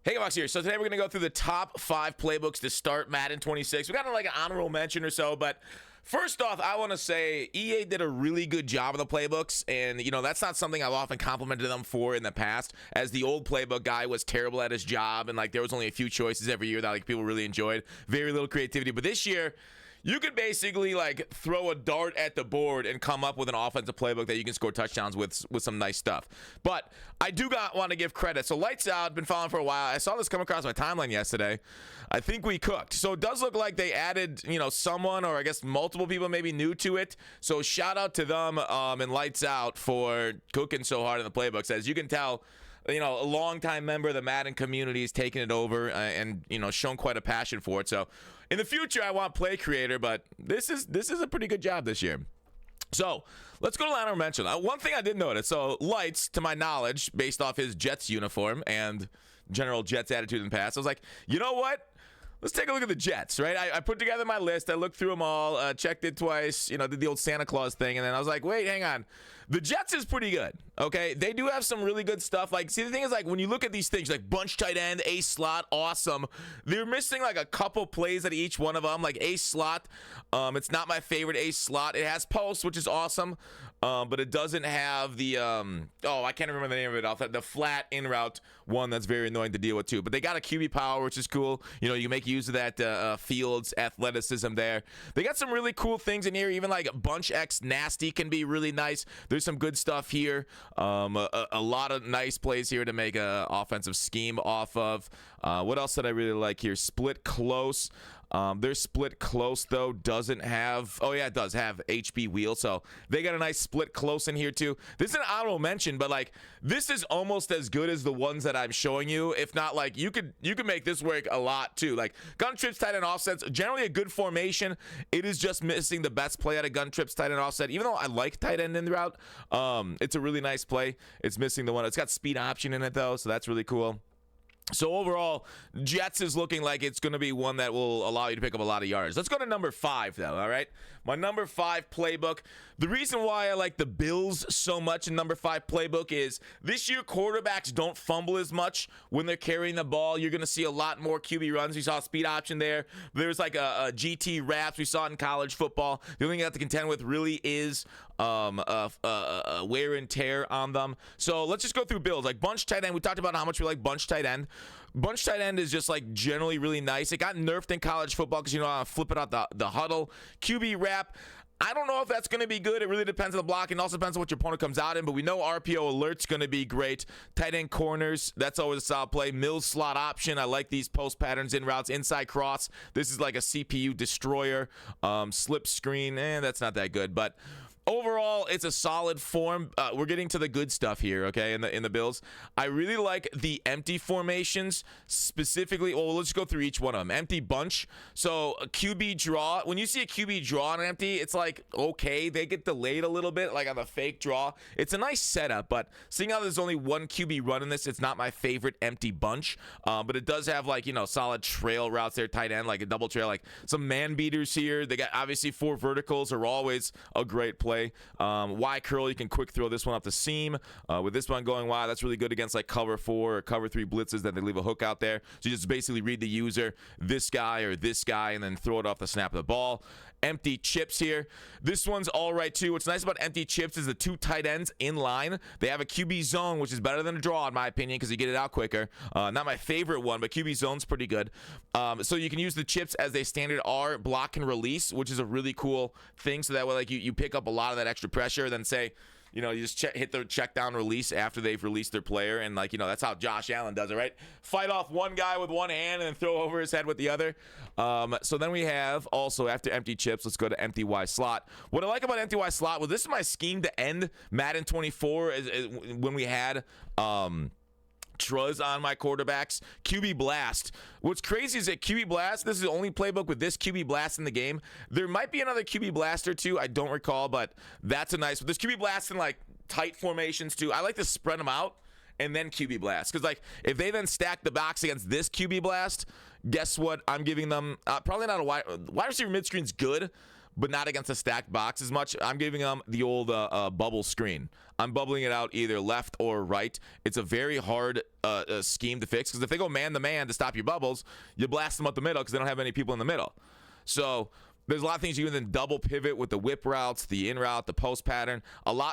Hey, Vox here. So today we're going to go through the top 5 playbooks to start Madden 26. We got like an honorable mention or so, but first off, I want to say EA did a really good job of the playbooks, and that's not something I've often complimented them for in the past, as the old playbook guy was terrible at his job, and like there was only a few choices every year that like people really enjoyed. Very little creativity, but this year you could basically like throw a dart at the board and come up with an offensive playbook that you can score touchdowns with some nice stuff. But I do want to give credit. So Lights Out, been following for a while. I saw this come across my timeline yesterday. I think we cooked. So it does look like they added, someone, or I guess multiple people maybe new to it. So shout out to them and Lights Out for cooking so hard in the playbooks. As you can tell, a longtime member of the Madden community is taking it over and shown quite a passion for it. So in the future, I want Play Creator, but this is a pretty good job this year. So let's go to honorable mention. One thing I did notice, so Lights, to my knowledge, based off his Jets uniform and general Jets attitude in the past, I was like, you know what? Let's take a look at the Jets, right? I put together my list. I looked through them all, checked it twice, did the old Santa Claus thing, and then I was like, wait, hang on. The Jets is pretty good, okay? They do have some really good stuff. Like, see, the thing is, like, when you look at these things, like bunch tight end, ace slot, awesome. They're missing, like, a couple plays at each one of them. Like, ace slot, it's not my favorite ace slot. It has posts, which is awesome, but it doesn't have the, I can't remember the name of it. The flat in route one that's very annoying to deal with, too. But they got a QB power, which is cool. You make use of that Fields athleticism there. They got some really cool things in here. Even, like, Bunch X Nasty can be really nice. There's some good stuff here. A lot of nice plays here to make an offensive scheme off of. What else did I really like here? Split close. Their split close, though, doesn't have... Oh, yeah, it does have HB wheel, so they got a nice split close in here, too. This is an honorable mention, but, like, this is almost as good as the ones that I'm showing you. If not, like, you could make this work a lot, too. Like, gun trips, tight end offsets, generally a good formation. It is just missing the best play out of gun trips, tight end offset. Even though I like tight end in the route, it's a really nice play. It's missing the one. It's got speed option in it, though, so that's really cool. So overall, Jets is looking like it's going to be one that will allow you to pick up a lot of yards. Let's go to number 5, though, all right? My number 5 playbook. The reason why I like the Bills so much in number 5 playbook is this year quarterbacks don't fumble as much when they're carrying the ball. You're going to see a lot more QB runs. We saw a speed option there. There's like a GT wraps. We saw it in college football. The only thing you have to contend with really is wear and tear on them. So let's just go through Bills. Like bunch tight end. We talked about how much we like bunch tight end. Bunch tight end is just like generally really nice. It got nerfed in college football because flip it out the huddle. QB wrap. I don't know if that's going to be good. It really depends on the block, and also depends on what your opponent comes out in, but we know RPO alert's going to be great. Tight end corners, that's always a solid play. Mills slot option, I like these post patterns in routes. Inside cross, this is like a CPU destroyer. Slip screen, that's not that good, but overall, it's a solid form. We're getting to the good stuff here, okay, in the Bills. I really like the empty formations, specifically. Well, let's go through each one of them. Empty bunch. So a QB draw. When you see a QB draw on empty, it's like, okay, they get delayed a little bit, like on the fake draw. It's a nice setup, but seeing how there's only one QB run in this, it's not my favorite empty bunch. But it does have, like, solid trail routes there, tight end, like a double trail, like some man beaters here. They got, obviously, 4 verticals are always a great play. Y curl, you can quick throw this one off the seam. With this one going wide, that's really good against like cover 4 or cover 3 blitzes that they leave a hook out there. So you just basically read the user, this guy or this guy, and then throw it off the snap of the ball. Empty chips here. This one's all right too. What's nice about empty chips is the 2 tight ends in line. They have a QB zone, which is better than a draw in my opinion because you get it out quicker. Not my favorite one, but QB zone's pretty good. So you can use the chips as they standard are block and release, which is a really cool thing. So that way, like you pick up a lot of that extra pressure. Then say, you just hit the check down release after they've released their player. And that's how Josh Allen does it, right? Fight off one guy with one hand and then throw over his head with the other. So then we have also, after empty chips, let's go to empty Y slot. What I like about empty Y slot, well, this is my scheme to end Madden 24 is when we had Truz on my quarterbacks. QB Blast. What's crazy is that QB Blast, this is the only playbook with this QB Blast in the game. There might be another QB Blast or two. I don't recall, but that's a nice one. There's QB Blast in like tight formations too. I like to spread them out and then QB Blast. Because like if they then stack the box against this QB Blast, guess what? I'm giving them probably not a wide receiver mid-screen's good, but not against a stacked box as much. I'm giving them the old bubble screen. I'm bubbling it out either left or right. It's a very hard scheme to fix, because if they go man-to-man to stop your bubbles, you blast them up the middle because they don't have any people in the middle. So there's a lot of things you can then double pivot with the whip routes, the in route, the post pattern.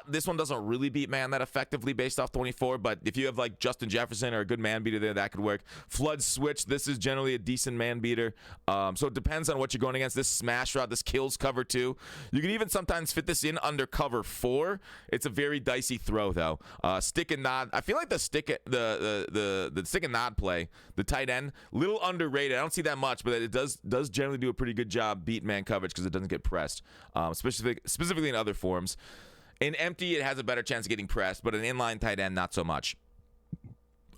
This one doesn't really beat man that effectively based off 24, but if you have like Justin Jefferson or a good man beater there, that could work. Flood switch, this is generally a decent man beater. So it depends on what you're going against. This smash route, this kills cover 2. You can even sometimes fit this in under cover 4. It's a very dicey throw though. Stick and nod. I feel like the stick and nod play, the tight end, little underrated. I don't see that much, but it does generally do a pretty good job beat man coverage because it doesn't get pressed, specifically in other forms. In empty, it has a better chance of getting pressed, but an inline tight end, not so much.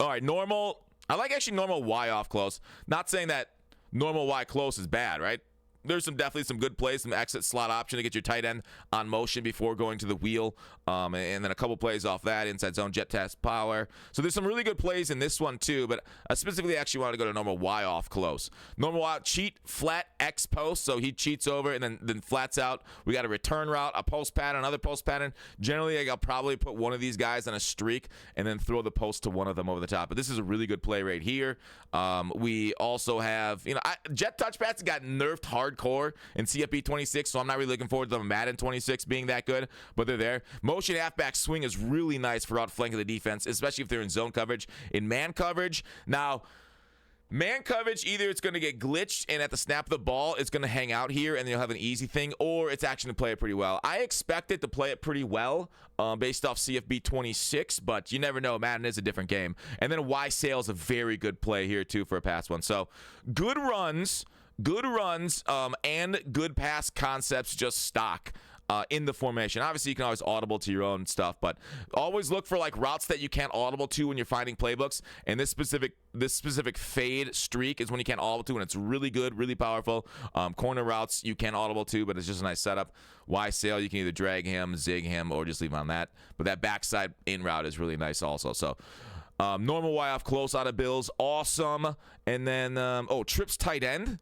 All right, normal. I like actually normal Y off close. Not saying that normal Y close is bad, right? There's definitely some good plays, some exit slot option to get your tight end on motion before going to the wheel, and then a couple plays off that, inside zone, jet test, power. So there's some really good plays in this one too, but I specifically actually wanted to go to normal Y off close. Normal Y cheat, flat X post, so he cheats over and then flats out. We got a return route, a post pattern, another post pattern. Generally, I'll probably put one of these guys on a streak and then throw the post to one of them over the top. But this is a really good play right here. We also have, jet touch passes got nerfed hardcore in CFB 26, so I'm not really looking forward to the Madden 26 being that good, but they're there. Motion halfback swing is really nice for outflanking the defense, especially if they're in zone coverage. In man coverage, now, man coverage, either it's going to get glitched and at the snap of the ball, it's going to hang out here and you'll have an easy thing, or it's actually going to play it pretty well. I expect it to play it pretty well based off CFB 26, but you never know. Madden is a different game. And then Y sail is a very good play here, too, for a pass one. So good runs, and good pass concepts just stock in the formation. Obviously, you can always audible to your own stuff, but always look for like routes that you can't audible to when you're finding playbooks. And this specific fade streak is when you can't audible to, and it's really good, really powerful. Corner routes you can audible to, but it's just a nice setup. Y sail, you can either drag him, zig him, or just leave him on that. But that backside in route is really nice also. So normal Y off close out of Bills, awesome. And then trips tight end.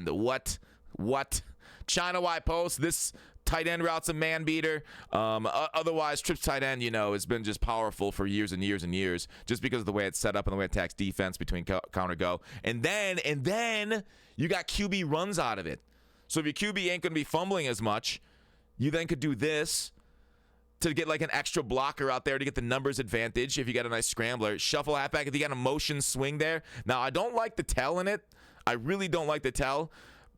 What? China Y post. This tight end route's a man beater. Otherwise, trips tight end, has been just powerful for years and years and years, just because of the way it's set up and the way it attacks defense between counter go. And then you got QB runs out of it. So if your QB ain't going to be fumbling as much, you then could do this to get like an extra blocker out there to get the numbers advantage if you got a nice scrambler. Shuffle halfback if you got a motion swing there. Now, I don't like the tell in it. I really don't like the tell,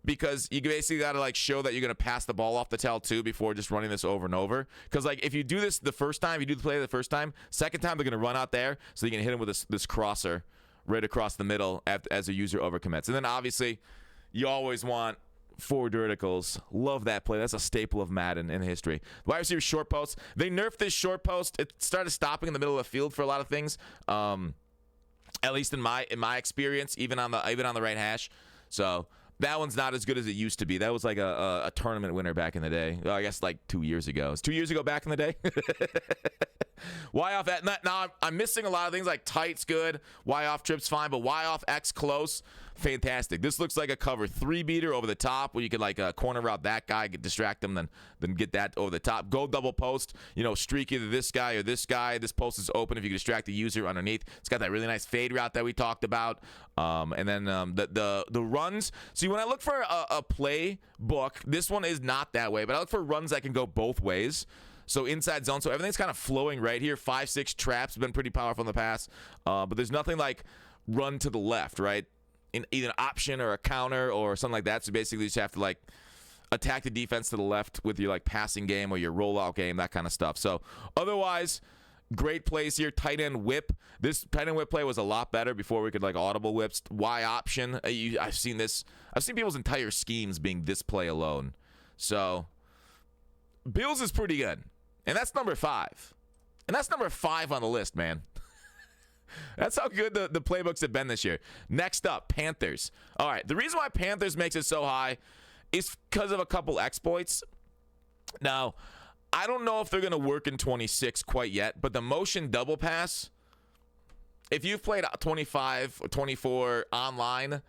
because you basically got to like show that you're going to pass the ball off the tell too before just running this over and over. Because like if you do this the first time, you do the play the first time, second time they're going to run out there, so you can hit him with this crosser right across the middle as a user overcommits. And then obviously you always want forward verticals. Love that play. That's a staple of Madden in history. Wide receiver short post. They nerfed this short post. It started stopping in the middle of the field for a lot of things. At least in my experience, even on the right hash. So that one's not as good as it used to be. That was like a tournament winner back in the day. Well, I guess like 2 years ago. It's 2 years ago back in the day. Y off that. Now I'm missing a lot of things. Like tight's good. Y off trip's fine, but Y off X close, fantastic. This looks like a cover 3 beater over the top, where you could like corner route that guy, distract him, then get that over the top. Go double post. Streak either this guy or this guy. This post is open if you can distract the user underneath. It's got that really nice fade route that we talked about. And then the runs. See, when I look for a play book, this one is not that way, but I look for runs that can go both ways. So inside zone, so everything's kind of flowing right here. 5-6 traps have been pretty powerful in the past, but there's nothing like run to the left, right? In either an option or a counter or something like that. So basically, you just have to like attack the defense to the left with your like passing game or your rollout game, that kind of stuff. So otherwise, great plays here. Tight end whip. This tight end whip play was a lot better before we could like audible whips. Y option. I've seen this. I've seen people's entire schemes being this play alone. So Bills is pretty good. And that's number 5. And that's number 5 on the list, man. That's how good the playbooks have been this year. Next up, Panthers. All right, the reason why Panthers makes it so high is because of a couple exploits. Now, I don't know if they're going to work in 26 quite yet, but the motion double pass, if you've played 25 or 24 online,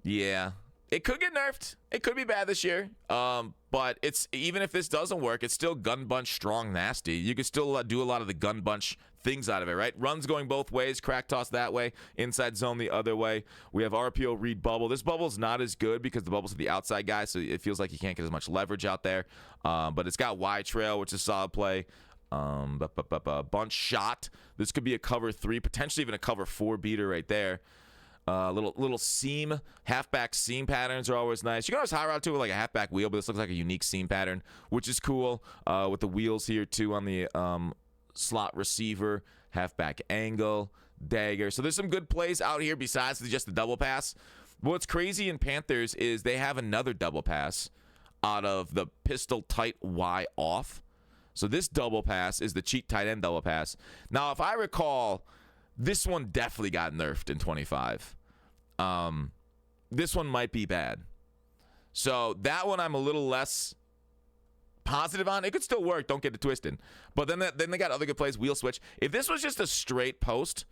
yeah, It could get nerfed. It could be bad this year. But it's even if this doesn't work, it's still gun bunch strong nasty. You can still do a lot of the gun bunch things out of it, right? Runs going both ways, crack toss that way, inside zone the other way. We have RPO read bubble. This bubble's not as good because the bubble's to the outside guy, so it feels like you can't get as much leverage out there. But it's got Y trail, which is a solid play. Bunch shot. This could be a cover 3, potentially even a cover 4 beater right there. Little seam, halfback seam patterns are always nice. You can always high route to it like a halfback wheel, but this looks like a unique seam pattern, which is cool. With the wheels here too on the slot receiver, halfback angle, dagger. So there's some good plays out here besides just the double pass. What's crazy in Panthers is they have another double pass out of the pistol tight Y off. So this double pass is the cheat tight end double pass. Now, if I recall, this one definitely got nerfed in 25. This one might be bad. So that one I'm a little less positive on. It could still work. Don't get it twisted. But then they got other good plays. Wheel switch. If this was just a straight post,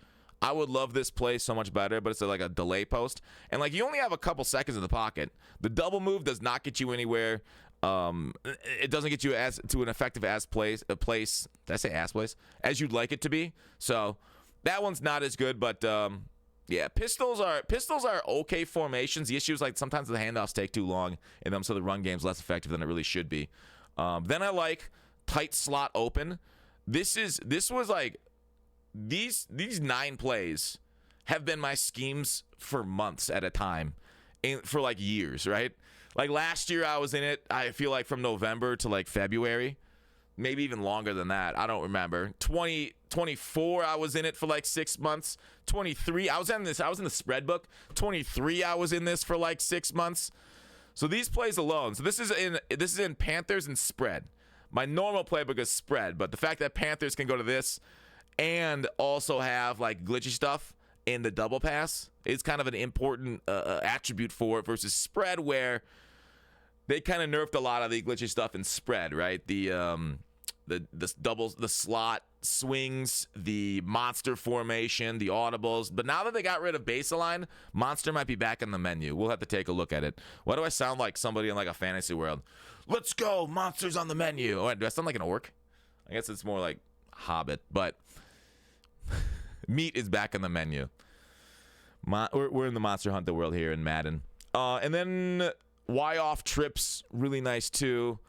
I would love this play so much better. But it's like a delay post. And like you only have a couple seconds in the pocket. The double move does not get you anywhere. It doesn't get you to an effective place. Did I say ass place? As you'd like it to be. So that one's not as good, but yeah, pistols are okay formations. The issue is like sometimes the handoffs take too long in them, so the run game's less effective than it really should be. Then I like tight slot open. These 9 plays have been my schemes for months at a time, for like years, right? Like last year I was in it, I feel like from November to like February. Maybe even longer than that. I don't remember. 2024, I was in it for like 6 months. 23, I was in the spread book. 23, I was in this for like 6 months. So these plays alone. So this is in Panthers and spread. My normal playbook is spread, but the fact that Panthers can go to this and also have like glitchy stuff in the double pass is kind of an important attribute for it versus spread, where they kind of nerfed a lot of the glitchy stuff in spread, right? The doubles, the slot swings, the monster formation, the audibles. But now that they got rid of baseline, monster might be back in the menu. We'll have to take a look at it. Why do I sound like somebody in like a fantasy world? Let's go, monsters on the menu. Oh, do I sound like an orc? I guess it's more like Hobbit, but meat is back in the menu. We're in the Monster Hunter world here in Madden. And then Y off trips, really nice too.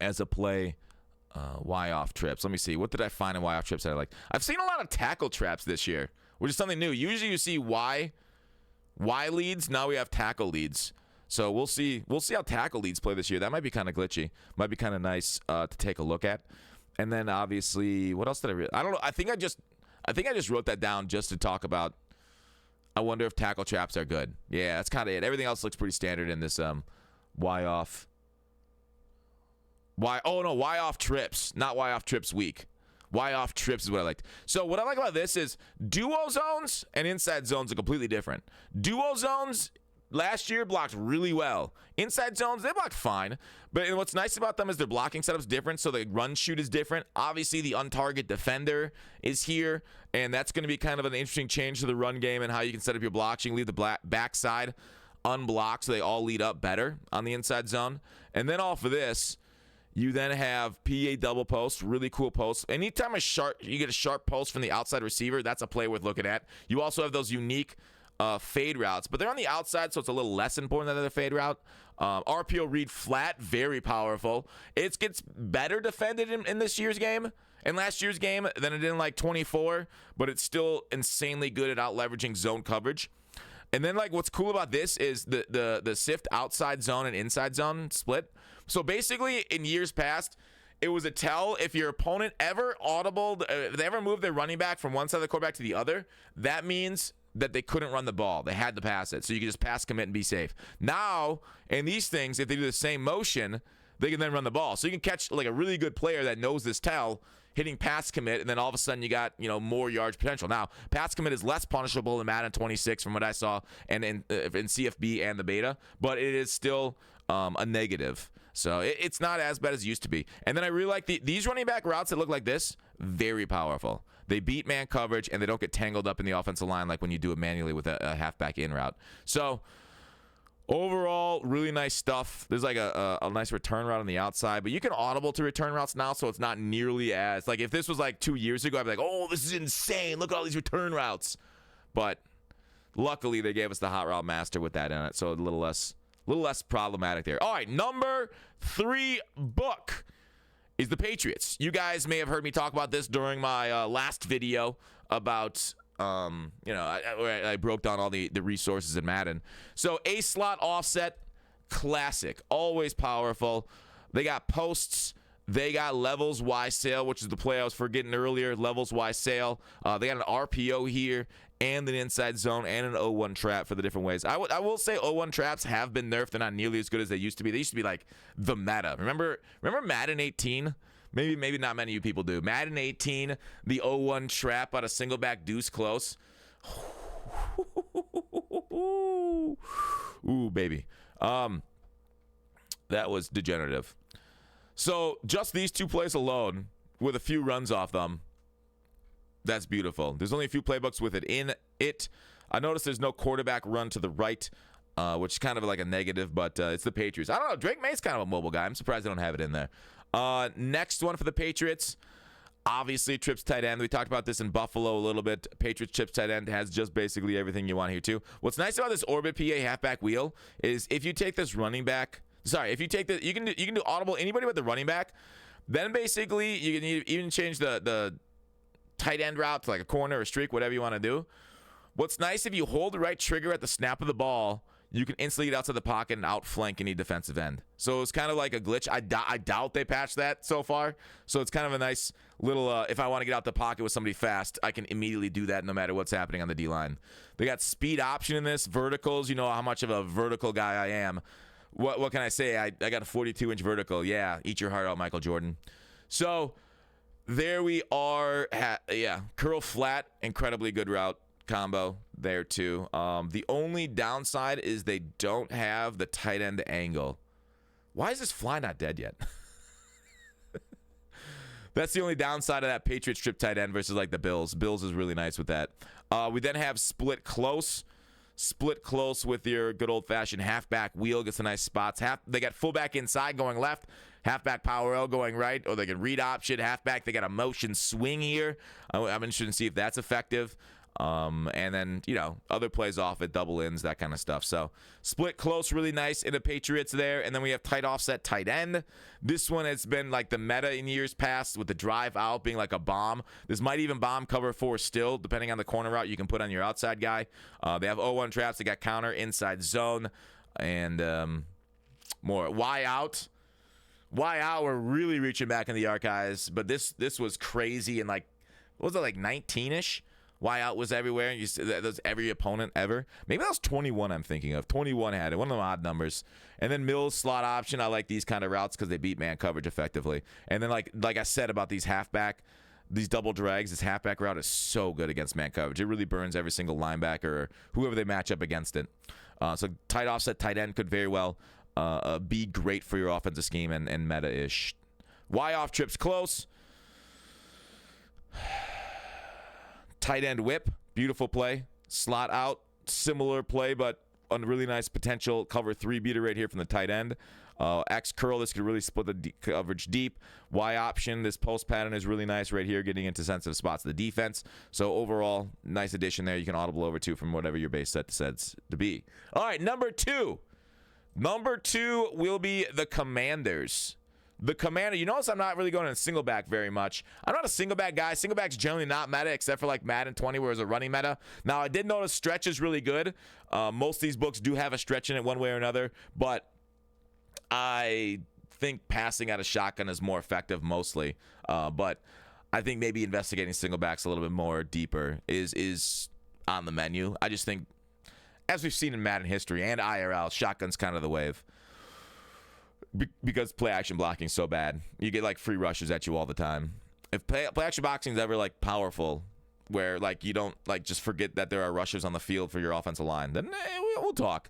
As a play, Y off trips. Let me see. What did I find in Y off trips that I like? I've seen a lot of tackle traps this year, which is something new. Usually you see Y leads. Now we have tackle leads. So we'll see how tackle leads play this year. That might be kind of glitchy. Might be kind of nice to take a look at. And then obviously, what else did I don't know. I think I just wrote that down just to talk about. I wonder if tackle traps are good. Yeah, that's kind of it. Everything else looks pretty standard in this Y off. Y off trips, not Y off trips week. Y off trips is what I liked. So what I like about this is duo zones and inside zones are completely different. Duo zones last year blocked really well. Inside zones, they blocked fine. But what's nice about them is their blocking setup's different, so the run shoot is different. Obviously, the untarget defender is here, and that's going to be kind of an interesting change to the run game and how you can set up your blocking, leave the backside unblocked so they all lead up better on the inside zone. And then off of this, you then have PA double post, really cool post. Anytime you get a sharp post from the outside receiver, that's a play worth looking at. You also have those unique fade routes, but they're on the outside, so it's a little less important than the other fade route. RPO read flat, very powerful. It gets better defended in this year's game and last year's game than it did in like 24, but it's still insanely good at out leveraging zone coverage. And then like what's cool about this is the sift outside zone and inside zone split. So basically in years past, it was a tell if your opponent ever if they ever moved their running back from one side of the quarterback to the other, that means that they couldn't run the ball. They had to pass it. So you can just pass commit and be safe. Now, in these things, if they do the same motion, they can then run the ball. So you can catch like a really good player that knows this tell, hitting pass commit, and then all of a sudden you got, more yards potential. Now, pass commit is less punishable in Madden 26 from what I saw and in CFB and the beta, but it is still a negative. So it's not as bad as it used to be. And then I really like these running back routes that look like this, very powerful. They beat man coverage, and they don't get tangled up in the offensive line like when you do it manually with a halfback in route. So Overall, really nice stuff. There's like a nice return route on the outside, but you can audible to return routes now, so it's not nearly as like if this was like 2 years ago, I'd be like, oh, this is insane. Look at all these return routes. But luckily, they gave us the Hot Route Master with that in it, so a little less problematic there. All right, number 3 book is the Patriots. You guys may have heard me talk about this during my last video about I broke down all the resources in Madden. So a slot offset, classic, always powerful. They got posts. They got levels Y sail, which is the play I was forgetting earlier. Levels Y sail. They got an RPO here and an inside zone and an 0-1 trap for the different ways. I will say 0-1 traps have been nerfed. They're not nearly as good as they used to be. They used to be like the meta. Remember Madden 18? Maybe not many of you people do. Madden 18, the 0-1 trap out of single back deuce close. Ooh, baby. That was degenerative. So just these 2 plays alone with a few runs off them, that's beautiful. There's only a few playbooks with it in it. I noticed there's no quarterback run to the right, which is kind of like a negative, but it's the Patriots. I don't know. Drake May's kind of a mobile guy. I'm surprised they don't have it in there. Next one for the Patriots, obviously trips tight end. We talked about this in Buffalo a little bit. Patriots trips tight end has just basically everything you want here too. What's nice about this Orbit PA halfback wheel is if you take this running back, if you take the, you can do audible anybody with the running back, then basically you can even change the tight end route to like a corner or streak, whatever you want to do. What's nice, if you hold the right trigger at the snap of the ball, you can instantly get outside the pocket and outflank any defensive end. So it's kind of like a glitch. I doubt they patched that so far. So it's kind of a nice little, if I want to get out the pocket with somebody fast, I can immediately do that no matter what's happening on the D-line. They got speed option in this, verticals. You know how much of a vertical guy I am. What can I say? I got a 42-inch vertical. Yeah, eat your heart out, Michael Jordan. So there we are. Curl flat, incredibly good route combo there too. The only downside is they don't have the tight end angle. Why is this fly not dead yet? That's the only downside of that Patriots strip tight end versus like the Bills. Bills is really nice with that. We then have split close with your good old-fashioned halfback wheel. Gets the nice spots. They got fullback inside going left, halfback power L going right, or they can read option halfback. They got a motion swing here. I'm interested to see if that's effective. And then, other plays off it, double ins, that kind of stuff. So split close, really nice in the Patriots there. And then we have tight offset tight end. This one has been like the meta in years past with the drive out being like a bomb. This might even bomb cover 4 still, depending on the corner route you can put on your outside guy. They have 0-1 traps. They got counter, inside zone, and more. Y out, we're really reaching back in the archives. But this was crazy and like, what was it, like 19-ish? Y out was everywhere. That was every opponent ever. Maybe that was 21 I'm thinking of. 21 had it. One of them odd numbers. And then Mills slot option. I like these kind of routes because they beat man coverage effectively. And then like I said about these halfback, these double drags, this halfback route is so good against man coverage. It really burns every single linebacker or whoever they match up against it. So tight offset, tight end could very well be great for your offensive scheme and meta-ish. Y off trips close. Tight end whip, beautiful play. Slot out, similar play, but a really nice potential cover 3 beater right here from the tight end. X curl, this could really split the coverage deep. Y option, this post pattern is really nice right here, getting into sensitive spots of the defense. So overall, nice addition there. You can audible over to from whatever your base set sets to be. All right, number 2. Number 2 will be the Commanders. The Commander, you notice I'm not really going in single back very much. I'm not a single back guy. Single back's generally not meta except for like Madden 20 where it's a running meta. Now, I did notice stretch is really good. Most of these books do have a stretch in it one way or another, but I think passing out of shotgun is more effective mostly. But I think maybe investigating single backs a little bit more deeper is on the menu. I just think, as we've seen in Madden history and IRL, shotgun's kind of the wave. Because play action blocking is so bad, you get like free rushes at you all the time. If play action boxing is ever like powerful, where like you don't like just forget that there are rushers on the field for your offensive line, then we'll talk.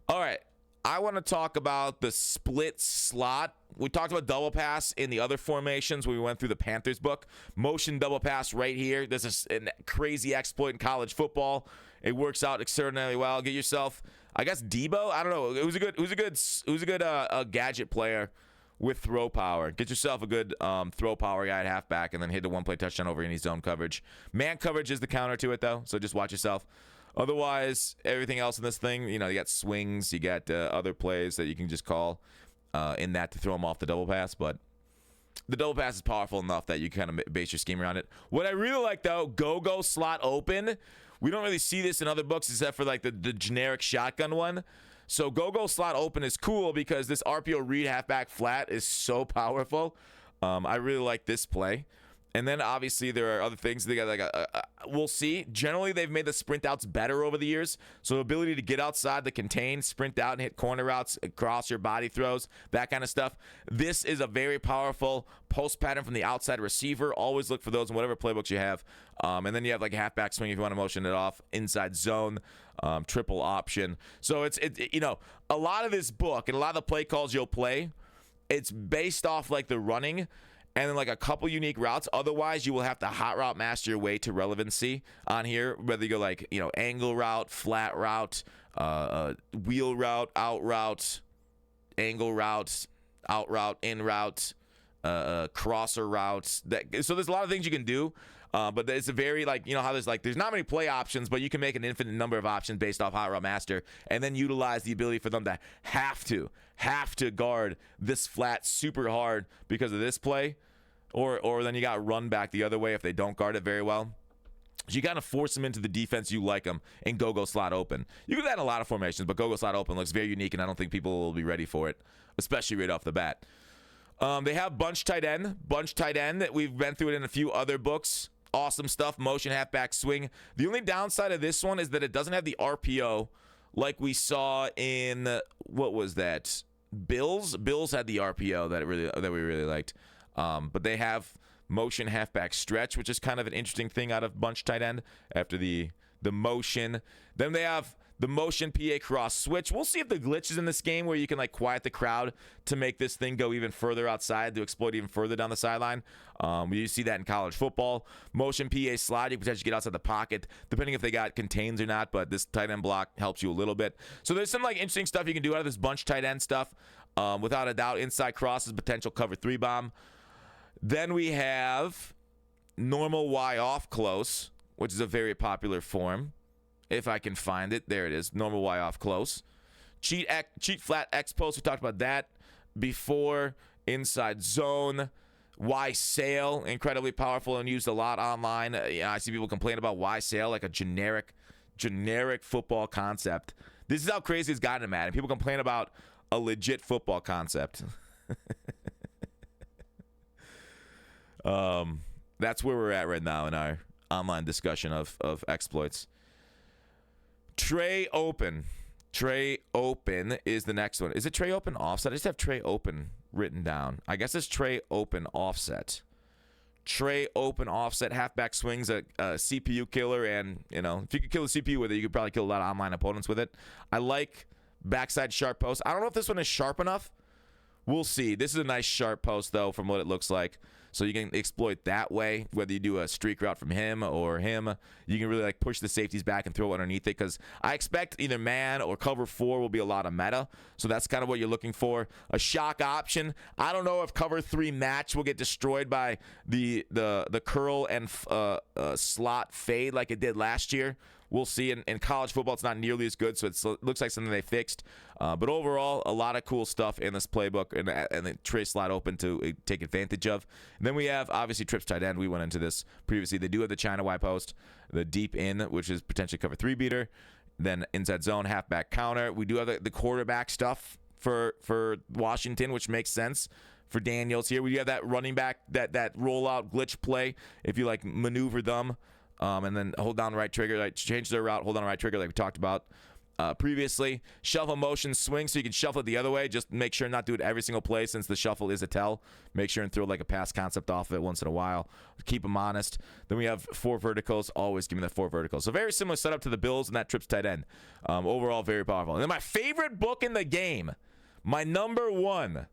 All right, I want to talk about the split slot. We talked about double pass in the other formations when we went through the Panthers book. Motion double pass right here. This is a crazy exploit in college football. It works out extraordinarily well. Get yourself, I guess, Debo. I don't know. It was a good gadget player with throw power. Get yourself a good throw power guy at halfback, and then hit the one-play touchdown over any zone coverage. Man coverage is the counter to it, though, so just watch yourself. Otherwise, everything else in this thing, you got swings, you got other plays that you can just call in that to throw them off the double pass, but the double pass is powerful enough that you kind of base your scheme around it. What I really like, though, go slot open. We don't really see this in other books except for like the generic shotgun one. So go slot open is cool because this RPO read halfback flat is so powerful. I really like this play. And then obviously there are other things. They got like we'll see. Generally, they've made the sprint outs better over the years. So the ability to get outside the contain, sprint out and hit corner routes, cross your body throws, that kind of stuff. This is a very powerful post pattern from the outside receiver. Always look for those in whatever playbooks you have. And then you have like a halfback swing if you want to motion it off, inside zone, triple option. So it's a lot of this book and a lot of the play calls you'll play, it's based off like the running and then like a couple unique routes. Otherwise, you will have to hot route master your way to relevancy on here. Whether you go like, angle route, flat route, wheel route, out route, angle route, out route, in route, crosser routes. So there's a lot of things you can do. But it's a very how there's not many play options, but you can make an infinite number of options based off hot route master, and then utilize the ability for them to have to guard this flat super hard because of this play, or then you got run back the other way if they don't guard it very well. So you kind of force them into the defense you like them and go slot open. You can do that in a lot of formations, but go slot open looks very unique, and I don't think people will be ready for it, especially right off the bat. They have bunch tight end that we've been through it in a few other books. Awesome stuff. Motion halfback swing. The only downside of this one is that it doesn't have the RPO like we saw in what was that? Bills. Bills had the RPO that we really liked. But they have motion halfback stretch, which is kind of an interesting thing out of bunch tight end after the motion. Then they have the motion PA cross switch. We'll see if the glitch is in this game where you can quiet the crowd to make this thing go even further outside, to exploit even further down the sideline. You see that in college football. Motion PA slide, you potentially get outside the pocket, depending if they got contains or not, but this tight end block helps you a little bit. So there's some interesting stuff you can do out of this bunch tight end stuff. Without a doubt, inside crosses, potential cover 3 bomb. Then we have normal Y off close, which is a very popular form. If I can find it, there it is. Normal Y off close. Cheat flat X post. We talked about that before. Inside zone. Y sail, incredibly powerful and used a lot online. I see people complain about Y sail like a generic football concept. This is how crazy it's gotten in Madden. People complain about a legit football concept. That's where we're at right now in our online discussion of exploits. Tray open is the next one. Is it tray open offset? I just have tray open written down. I guess it's tray open offset. Tray open offset halfback swings a CPU killer, and if you could kill a CPU with it, you could probably kill a lot of online opponents with it. I like backside sharp post. I don't know if this one is sharp enough. We'll see. This is a nice sharp post though, from what it looks like. So you can exploit that way, whether you do a streak route from him or him. You can really push the safeties back and throw it underneath it, because I expect either man or cover 4 will be a lot of meta. So that's kind of what you're looking for. A shock option. I don't know if cover 3 match will get destroyed by the curl and slot fade like it did last year. We'll see. In college football, it's not nearly as good, so it looks like something they fixed. But overall, a lot of cool stuff in this playbook, and the tray slot open to take advantage of. And then we have, obviously, trips tight end. We went into this previously. They do have the China Y post, the deep in, which is potentially cover 3 beater. Then inside zone, halfback counter. We do have the quarterback stuff for Washington, which makes sense for Daniels here. We have that running back, that rollout glitch play, if you maneuver them. And then hold down the right trigger, change their route, hold down the right trigger like we talked about. previously. Shuffle motion swing, so you can shuffle it the other way. Just make sure not do it every single play since the shuffle is a tell. Make sure and throw like a pass concept off of it once in a while. Keep them honest. Then we have 4 verticals. Always give me the 4 verticals. So very similar setup to the Bills and that trips tight end. Overall, very powerful. And then my favorite book in the game, my number 1,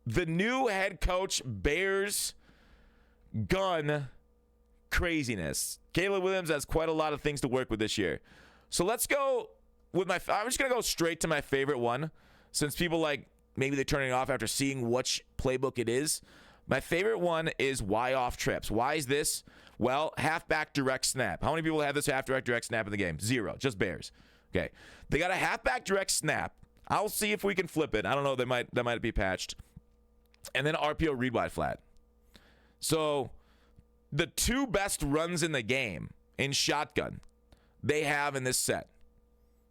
the new head coach Bears gun craziness. Caleb Williams has quite a lot of things to work with this year. So let's go with I'm just going to go straight to my favorite one, since people maybe they're turning it off after seeing which playbook it is. My favorite one is Y off trips. Why is this? Well, halfback direct snap. How many people have this halfback direct snap in the game? 0. Just Bears. Okay. They got a halfback direct snap. I'll see if we can flip it. I don't know. That might be patched. And then RPO read wide flat. So the 2 best runs in the game in shotgun they have in this set.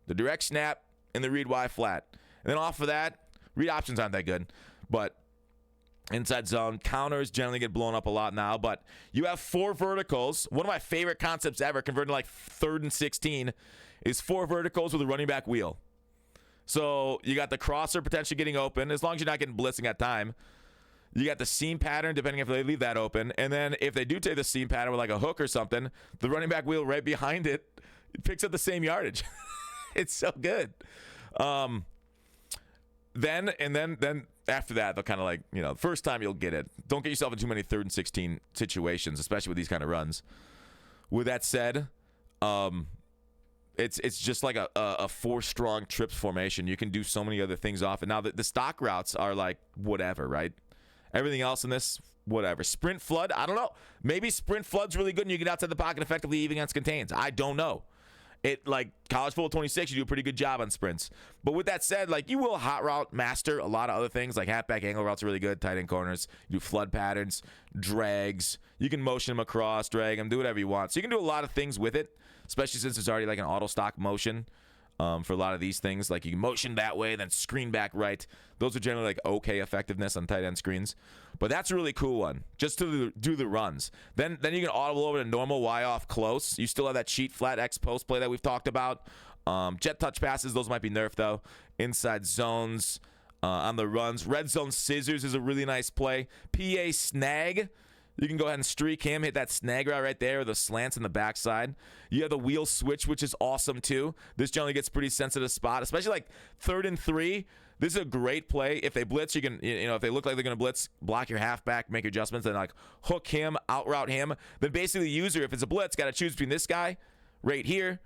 The direct snap and the read Y flat. And then off of that, read options aren't that good. But inside zone, counters generally get blown up a lot now. But you have 4 verticals. One of my favorite concepts ever, converted to 3rd and 16, is 4 verticals with a running back wheel. So you got the crosser potentially getting open, as long as you're not getting blitzing at time. You got the seam pattern, depending if they leave that open. And then if they do take the seam pattern with a hook or something, the running back wheel right behind it picks up the same yardage. It's so good. Then after that, they'll kind of first time you'll get it. Don't get yourself in too many 3rd and 16 situations, especially with these kind of runs. With that said, it's just like a 4-strong trips formation. You can do so many other things off it. Now, the stock routes are whatever, right? Everything else in this, whatever. Sprint flood, I don't know. Maybe sprint flood's really good and you get outside the pocket effectively even against contains. I don't know. College football 26, you do a pretty good job on sprints. But with that said, you will hot route master a lot of other things, like halfback angle routes are really good, tight end corners. You do flood patterns, drags. You can motion them across, drag them, do whatever you want. So you can do a lot of things with it, especially since there's already an auto stock motion for a lot of these things. You can motion that way, then screen back right. Those are generally okay effectiveness on tight end screens. But that's a really cool one, just to do the runs. Then you can audible over to normal Y off close. You still have that cheat flat X post play that we've talked about. Jet touch passes, those might be nerfed though. Inside zones on the runs. Red zone scissors is a really nice play. PA snag. You can go ahead and streak him, hit that snag route right there, or the slants in the backside. You have the wheel switch, which is awesome too. This generally gets pretty sensitive spot, especially 3rd and 3. This is a great play. If they blitz, you can, if they look like they're going to blitz, block your halfback, make your adjustments, then hook him, out route him. Then basically the user, if it's a blitz, got to choose between this guy right here,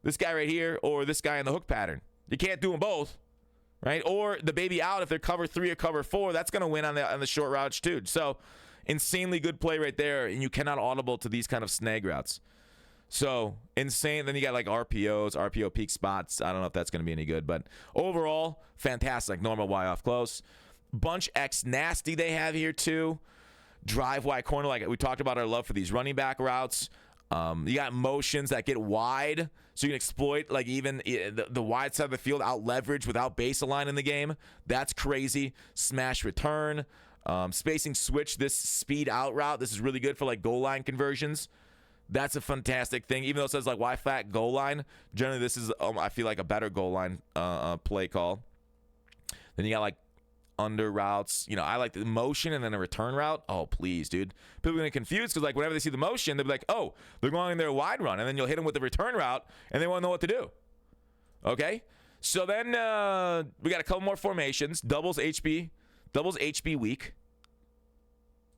this guy right here, or this guy in the hook pattern. You can't do them both, right? Or the baby out, if they're cover 3 or cover 4, that's going to win on the short routes too. So insanely good play right there, and you cannot audible to these kind of snag routes. So insane. Then you got RPOs, RPO peak spots. I don't know if that's going to be any good, but overall, fantastic. Normal Y off close. Bunch X nasty they have here too. Drive Y corner, we talked about our love for these running back routes. You got motions that get wide, so you can exploit even the wide side of the field out leverage without base align in the game. That's crazy. Smash return. Spacing switch, this speed out route. This is really good for goal line conversions. That's a fantastic thing. Even though it says Y flat goal line, generally this is I feel a better goal line play call. Then you got under routes. I like the motion and then a return route. Oh please, dude. People are gonna get confused because whenever they see the motion, they'll be oh, they're going their wide run, and then you'll hit them with the return route, and they won't know what to do. Okay, so then we got a couple more formations. Doubles HB weak.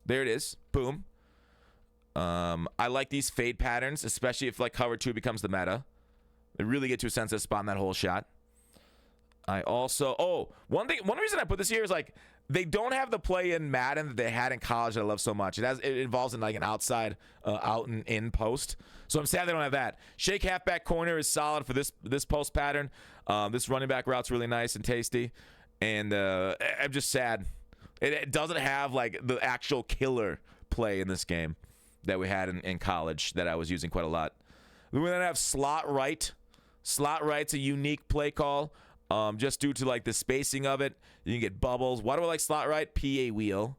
There it is. Boom. I like these fade patterns, especially if cover 2 becomes the meta. They really get to a sensitive spot in that whole shot. I also one reason I put this here is they don't have the play in Madden that they had in college that I love so much. It involves in an outside out and in post. So I'm sad they don't have that. Shake halfback corner is solid for this post pattern. This running back route's really nice and tasty. And I'm just sad it doesn't have the actual killer play in this game that we had in college that I was using quite a lot. We then have slot right. Slot right's a unique play call, just due to the spacing of it. You can get bubbles. Why do I like slot right? PA wheel.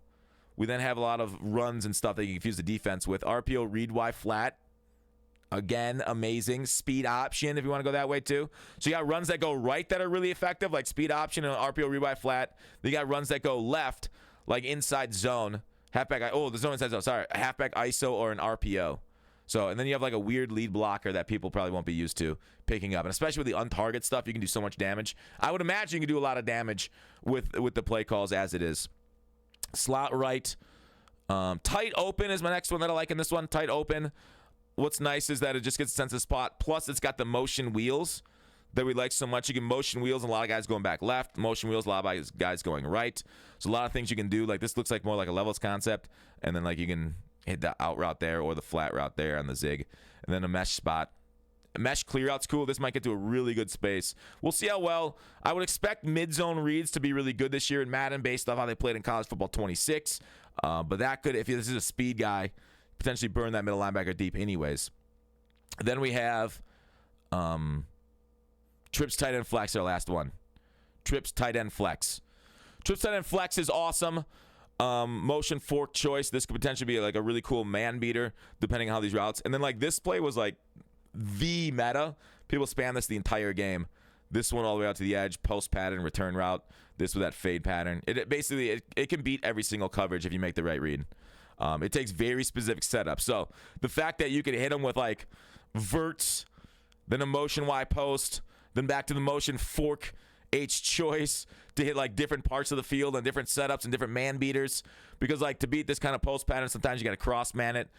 We then have a lot of runs and stuff that you can confuse the defense with. RPO read Y flat. Again, amazing. Speed option if you want to go that way too. So you got runs that go right that are really effective, like speed option and RPO rebuy flat. Then you got runs that go left, like inside zone, halfback. Oh, there's no inside zone. Sorry, a halfback ISO or an RPO. So, and then you have like a weird lead blocker that people probably won't be used to picking up. And especially with the untarget stuff, you can do so much damage. I would imagine you can do a lot of damage with the play calls as it is. Slot right. Tight open is my next one that I like in this one. Tight open. What's nice is that it just gets a sense of spot. Plus, it's got the motion wheels that we like so much. You can motion wheels, and a lot of guys going back left. Motion wheels, a lot of guys going right. So a lot of things you can do. Like this looks like more like a levels concept. And then like you can hit the out route there or the flat route there on the zig. And then a mesh spot. A mesh clear out's cool. This might get to a really good space. We'll see how well. I would expect mid-zone reads to be really good this year in Madden based off how they played in college football 26. But that could, if this is a speed guy, potentially burn that middle linebacker deep anyways. Then we have trips tight end flex, our last one. Trips tight end flex. Trips tight end flex is awesome. Motion fork choice. This could potentially be like a really cool man beater depending on how these routes. And then like this play was like the meta. People spam this the entire game. This one all the way out to the edge, post pattern, return route. This with that fade pattern. It basically can beat every single coverage if you make the right read. It takes very specific setup. So the fact that you could hit them with like verts, then a motion Y post, then back to the motion fork H choice to hit like different parts of the field and different setups and different man beaters. Because like to beat this kind of post pattern, sometimes you got to cross man it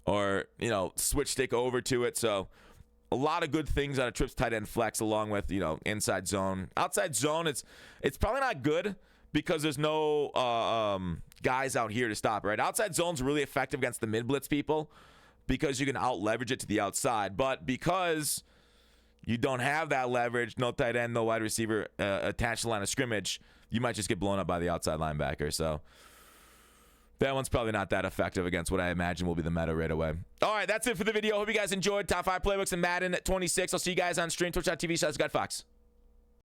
or, switch stick over to it. So a lot of good things out of trips tight end flex along with, inside zone. Outside zone, it's probably not good because there's no guys out here to stop, right? Outside zone's really effective against the mid-blitz people because you can out-leverage it to the outside. But because you don't have that leverage, no tight end, no wide receiver attached to the line of scrimmage, you might just get blown up by the outside linebacker. So that one's probably not that effective against what I imagine will be the meta right away. All right, that's it for the video. Hope you guys enjoyed Top 5 Playbooks in Madden at 26. I'll see you guys on stream, twitch.tv/ScottFox.